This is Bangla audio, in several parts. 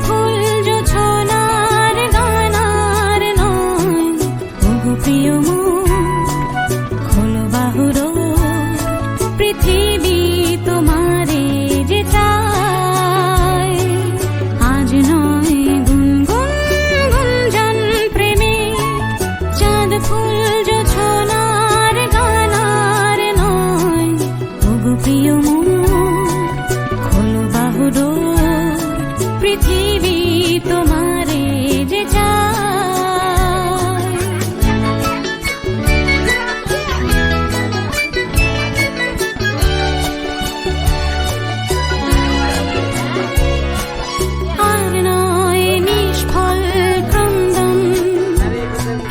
ফুল জোছনার গানার নয়, ওগো প্রিয় মন খোলো বাহুর, পৃথিবী তোমারে যে চায়। আজ নয় গুনগুন গুঞ্জন প্রেমে, চাঁদ ফুল জোছনার গানার নয়, ওগো প্রিয় মন খোলো বাহুর, পৃথিবী তোমারে যে চায়। আর নয় নিষ্ফল ক্রন্দন,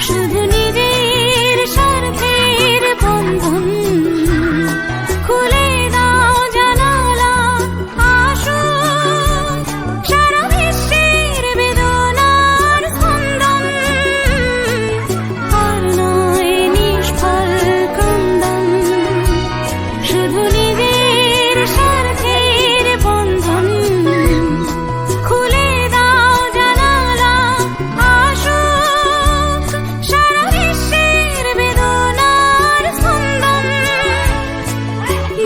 শুধু নিজের স্বার্থের বন্ধন। খুলে দাও জানালা, আসো সারা বিশ্বের বেদনার স্পন্দন। আর নয় নিষ্ফল ক্রন্দন, শুধু নিজের স্বার্থের বন্ধন। খুলে দাও জানালা, আসো সারা বিশ্বের বেদনার স্পন্দন।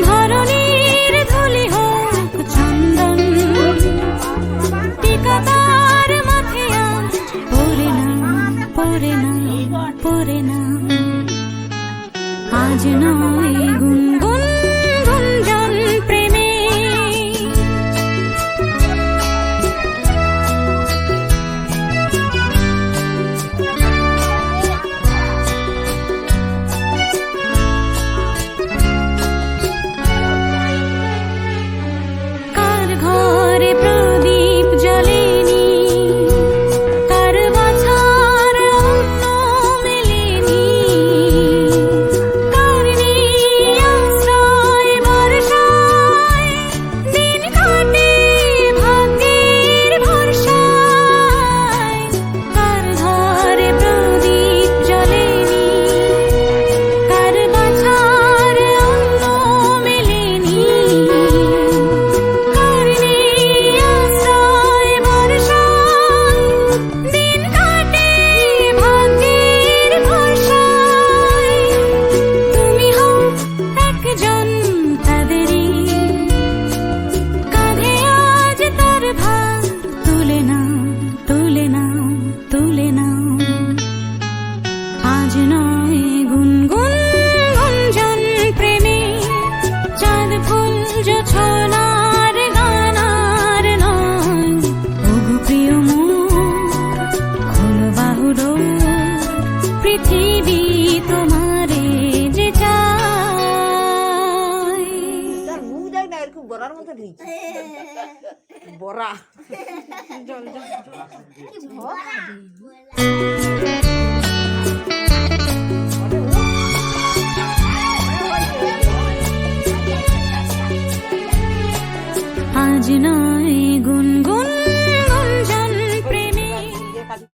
ধরণীর ধুলি হোক চন্দন, টিকা তার মাথে আজ পড়ে না, পড়ে না, পড়ে না। আজ নয় গুনগুন গুঞ্জন প্রেমে, কার ঘরে প্রদীপ জ্বলেনি, কার বাছার অন্ন মেলেনি, কার নেই আশ্রয় বর্ষায়, দিন কাটে ভাগ্যের ভরসায়। কার ঘরে প্রদীপ জ্বলেনি, কার বাছার অন্ন মেলেনি, কার নেই আশ্রয় বর্ষায়, দিন কাটে ভাগ্যের ভরসায়। তুমি হও একজন তাদেরই, কাঁধে আজ তার ভার তুলে নাও, তুলে নাও, তুলে নাও। আজ নয় গুনগুন গুঞ্জন প্রেমে, চাঁদ ফুল জোছনার গানার নয়, ওগো প্রিয় মোর খোলো বাহুর, পৃথিবী তোমারে যে চায়। তার মুখ দেখ না, এরকম বড়ার মতো ঢুকছে বড়া। জল জল